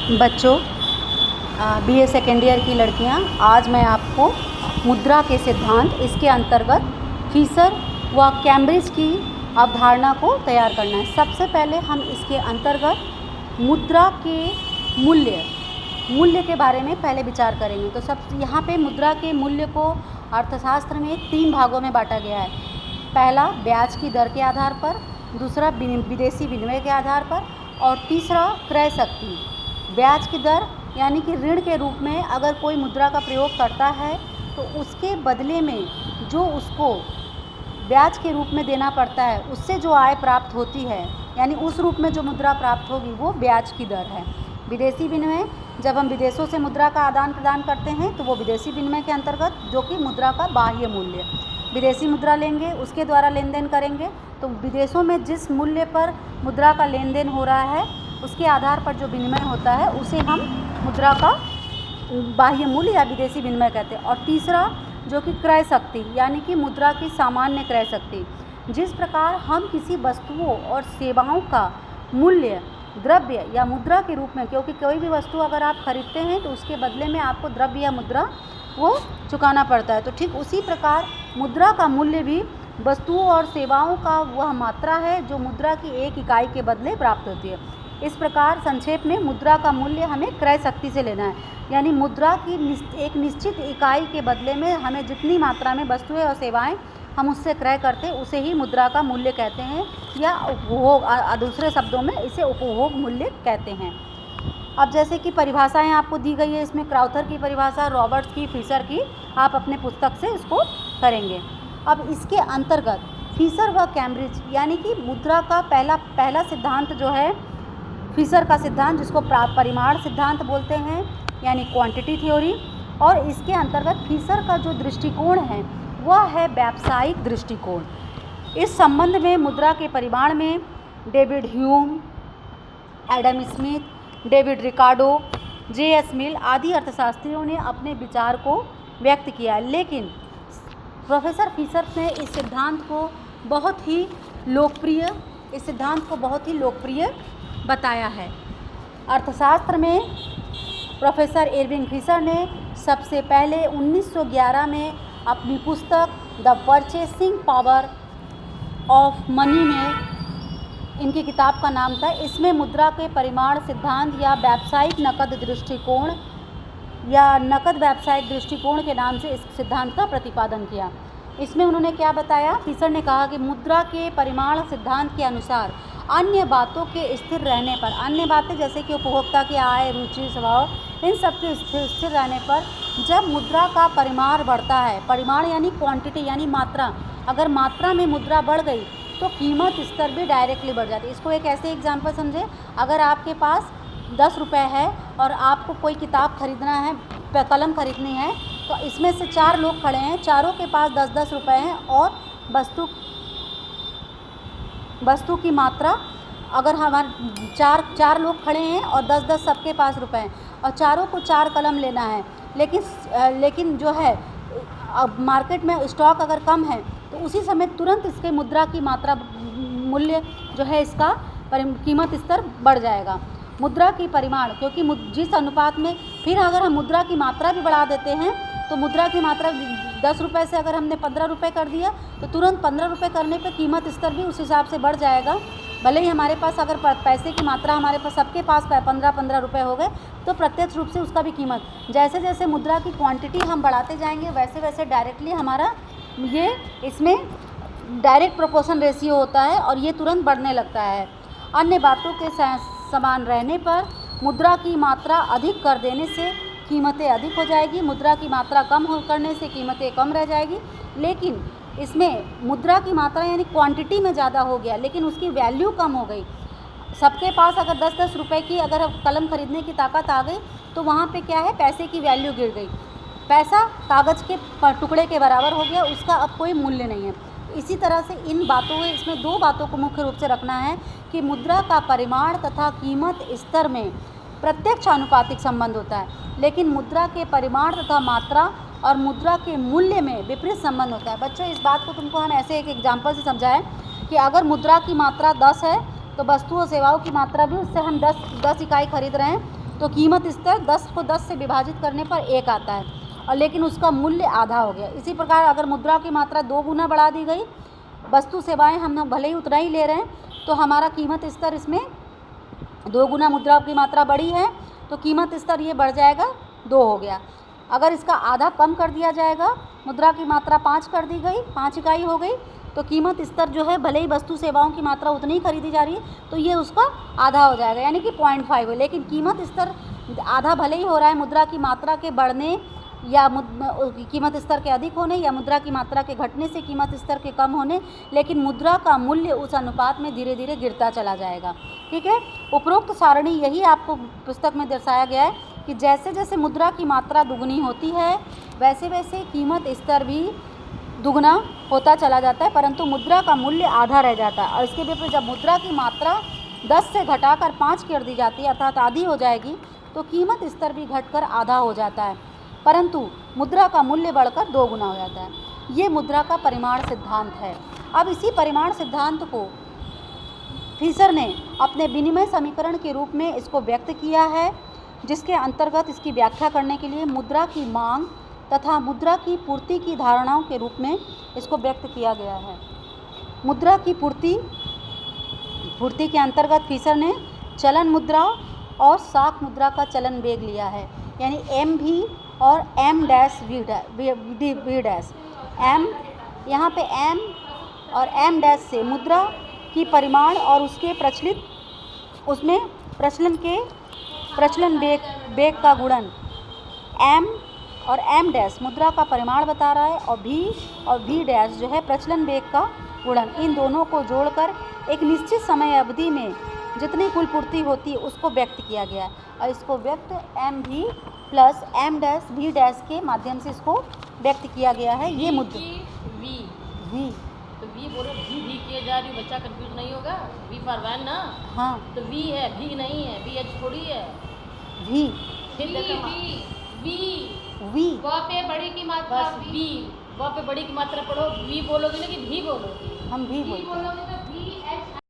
बच्चों, BA second year की लड़कियां, आज मैं आपको मुद्रा के सिद्धांत, इसके अंतर्गत फीसर व कैम्ब्रिज की अवधारणा को तैयार करना है। सबसे पहले हम इसके अंतर्गत मुद्रा के मूल्य के बारे में पहले विचार करेंगे। तो सब यहाँ पे मुद्रा के मूल्य को अर्थशास्त्र में 3 भागों में बांटा गया है। पहला ब्याज की दर के आधार पर, दूसरा विदेशी विनिमय के आधार पर, और तीसरा क्रय शक्ति। ब्याज की दर यानी कि ऋण के रूप में अगर कोई मुद्रा का प्रयोग करता है तो उसके बदले में जो उसको ब्याज के रूप में देना पड़ता है, उससे जो आय प्राप्त होती है, यानी उस रूप में जो मुद्रा प्राप्त होगी वो ब्याज की दर है। विदेशी विनिमय, जब हम विदेशों से मुद्रा का आदान प्रदान करते हैं तो वो विदेशी विनिमय के अंतर्गत, जो कि मुद्रा का बाह्य मूल्य। विदेशी मुद्रा लेंगे, उसके द्वारा लेन देन करेंगे, तो विदेशों में जिस मूल्य पर मुद्रा का लेन देन हो रहा है उसके आधार पर जो विनिमय होता है उसे हम मुद्रा का बाह्य मूल्य या विदेशी विनिमय कहते हैं। और तीसरा जो कि क्रय शक्ति, यानी कि मुद्रा की सामान्य क्रय शक्ति। जिस प्रकार हम किसी वस्तुओं और सेवाओं का मूल्य द्रव्य या मुद्रा के रूप में, क्योंकि कोई भी वस्तु अगर आप खरीदते हैं तो उसके बदले में आपको द्रव्य या मुद्रा वो चुकाना पड़ता है, तो ठीक उसी प्रकार मुद्रा का मूल्य भी वस्तुओं और सेवाओं का वह मात्रा है जो मुद्रा की एक इकाई के बदले प्राप्त होती है। इस प्रकार संक्षेप में मुद्रा का मूल्य हमें क्रय शक्ति से लेना है, यानी मुद्रा की एक निश्चित इकाई के बदले में हमें जितनी मात्रा में वस्तुएं और सेवाएं हम उससे क्रय करते हैं उसे ही मुद्रा का मूल्य कहते हैं, या उपभोग, दूसरे शब्दों में इसे उपभोग मूल्य कहते हैं। अब जैसे कि परिभाषाएं आपको दी गई है, इसमें क्राउथर की परिभाषा, रॉबर्ट्स की, फिशर की, आप अपने पुस्तक से इसको करेंगे। अब इसके अंतर्गत फिशर व कैम्ब्रिज, यानी कि मुद्रा का पहला सिद्धांत जो है फिशर का सिद्धांत, जिसको परिमाण सिद्धांत बोलते हैं, यानी क्वांटिटी थ्योरी। और इसके अंतर्गत फिशर का जो दृष्टिकोण है वह है व्यावसायिक दृष्टिकोण। इस संबंध में मुद्रा के परिमाण में David Hume, Adam Smith, David Ricardo, J S. Mill आदि अर्थशास्त्रियों ने अपने विचार को व्यक्त किया, लेकिन प्रोफेसर फिशर ने इस सिद्धांत को बहुत ही लोकप्रिय बताया है। अर्थशास्त्र में प्रोफेसर इरविंग फिशर ने सबसे पहले 1911 में अपनी पुस्तक the purchasing power of money में, इनकी किताब का नाम था, इसमें मुद्रा के परिमाण सिद्धांत या व्यावसायिक नकद दृष्टिकोण या नकद व्यावसायिक दृष्टिकोण के नाम से इस सिद्धांत का प्रतिपादन किया। इसमें उन्होंने क्या बताया? फिशर ने कहा कि मुद्रा के परिमाण सिद्धांत के अनुसार अन्य बातों के स्थिर रहने पर, अन्य बातें जैसे कि उपभोक्ता की आय, रुचि, स्वभाव, इन सब के स्थिर रहने पर जब मुद्रा का परिमाण बढ़ता है, परिमाण यानी क्वांटिटी यानी मात्रा, अगर मात्रा में मुद्रा बढ़ गई तो कीमत स्तर भी डायरेक्टली बढ़ जाती है। इसको एक ऐसे एग्जाम्पल समझे, अगर आपके पास 10 रुपये है और आपको कोई किताब खरीदना है, कलम खरीदनी है, तो इसमें से 4 लोग खड़े हैं, चारों के पास 10-10 रुपये हैं, और वस्तु की मात्रा, अगर हमारे चार लोग खड़े हैं और 10-10 सबके पास रुपए हैं और चारों को 4 कलम लेना है, लेकिन जो है अब मार्केट में स्टॉक अगर कम है तो उसी समय तुरंत इसके मुद्रा की मात्रा, मूल्य जो है इसका कीमत स्तर बढ़ जाएगा। मुद्रा की परिमाण, क्योंकि जिस अनुपात में, फिर अगर हम मुद्रा की मात्रा भी बढ़ा देते हैं तो मुद्रा की मात्रा 10 रुपये से अगर हमने 15 रुपये कर दिया तो तुरंत 15 रुपये करने पे कीमत स्तर भी उस हिसाब से बढ़ जाएगा। भले ही हमारे पास अगर पैसे की मात्रा, हमारे पास सबके पास 15-15 रुपये हो गए तो प्रत्यक्ष रूप से उसका भी कीमत, जैसे जैसे मुद्रा की क्वांटिटी हम बढ़ाते जाएंगे वैसे वैसे डायरेक्टली हमारा ये इसमें डायरेक्ट प्रोपोर्शन रेशियो होता है और ये तुरंत बढ़ने लगता है। अन्य बातों के समान रहने पर मुद्रा की मात्रा अधिक कर देने से कीमतें अधिक हो जाएगी, मुद्रा की मात्रा कम करने से कीमतें कम रह जाएगी। लेकिन इसमें मुद्रा की मात्रा यानी क्वांटिटी में ज़्यादा हो गया, लेकिन उसकी वैल्यू कम हो गई। सबके पास अगर 10-10 रुपये की अगर कलम खरीदने की ताकत आ गई तो वहाँ पे क्या है, पैसे की वैल्यू गिर गई, पैसा कागज़ के टुकड़े के बराबर हो गया, उसका अब कोई मूल्य नहीं है। इसी तरह से इसमें 2 बातों को मुख्य रूप से रखना है कि मुद्रा का परिमाण तथा कीमत स्तर में प्रत्यक्ष आनुपातिक संबंध होता है, लेकिन मुद्रा के परिमाण तथा मात्रा और मुद्रा के मूल्य में विपरीत संबंध होता है। बच्चों, इस बात को तुमको हम ऐसे एक एग्जाम्पल से समझाएं कि अगर मुद्रा की मात्रा 10 है तो वस्तु और सेवाओं की मात्रा भी, उससे हम 10 इकाई खरीद रहे हैं तो कीमत स्तर 10 को 10 से विभाजित करने पर 1 आता है, और लेकिन उसका मूल्य आधा हो गया। इसी प्रकार अगर मुद्रा की मात्रा 2 गुना बढ़ा दी गई, वस्तु सेवाएं हम भले ही उतना ही ले रहे हैं, तो हमारा कीमत स्तर इसमें 2 गुना मुद्रा की मात्रा बढ़ी है तो कीमत स्तर ये बढ़ जाएगा, 2 हो गया। अगर इसका आधा कम कर दिया जाएगा, मुद्रा की मात्रा 5 कर दी गई, 5 इकाई हो गई, तो कीमत स्तर जो है भले ही वस्तु सेवाओं की मात्रा उतनी ही खरीदी जा रही है तो ये उसका आधा हो जाएगा, यानी कि 0.5 है। लेकिन कीमत स्तर आधा भले ही हो रहा है मुद्रा की मात्रा के बढ़ने या कीमत स्तर के अधिक होने, या मुद्रा की मात्रा के घटने से कीमत स्तर के कम होने, लेकिन मुद्रा का मूल्य उस अनुपात में धीरे धीरे गिरता चला जाएगा। ठीक है, उपरोक्त सारणी यही आपको पुस्तक में दर्शाया गया है कि जैसे जैसे मुद्रा की मात्रा दुगनी होती है वैसे वैसे कीमत स्तर भी दुगना होता चला जाता है, परंतु मुद्रा का मूल्य आधा रह जाता है। और इसके विपरीत जब मुद्रा की मात्रा 10 से घटाकर 5 कर दी जाती है, अर्थात आधी हो जाएगी, तो कीमत स्तर भी घटकर आधा हो जाता है, परंतु मुद्रा का मूल्य बढ़कर 2 गुना हो जाता है। ये मुद्रा का परिमाण सिद्धांत है। अब इसी परिमाण सिद्धांत को फीसर ने अपने विनिमय समीकरण के रूप में इसको व्यक्त किया है, जिसके अंतर्गत इसकी व्याख्या करने के लिए मुद्रा की मांग तथा मुद्रा की पूर्ति की धारणाओं के रूप में इसको व्यक्त किया गया है। मुद्रा की पूर्ति के अंतर्गत फीसर ने चलन मुद्रा और साख मुद्रा का चलन वेग लिया है, यानी एम भी और M dash V dash. M यहाँ पे एम और एम डैश से मुद्रा की परिमाण और उसके उसमें प्रचलन वेग का गुणन, एम और एम डैश मुद्रा का परिमाण बता रहा है, और वी डैश जो है प्रचलन वेग का गुणन। इन दोनों को जोड़कर एक निश्चित समय अवधि में जितनी कुल पूर्ति होती है उसको व्यक्त किया गया है, और इसको व्यक्त एम भी plus M dash V dash के माध्यम से इसको व्यक्त किया गया है। ये मुद्रा वी तो वी बोलो भी किए जा रही, बच्चा कंफ्यूज नहीं होगा। वी फॉर वैन ना, हाँ तो वी है, भी नहीं है, वी एच थोड़ी है। वी वी वहाँ पे बड़ी की मात्रा, बस वी वहाँ पे बड़ी की मात्रा पढ़ो, वी बोलोगे ना कि भी बोलोगे, हम भी बोलते हैं। बोलोगे तो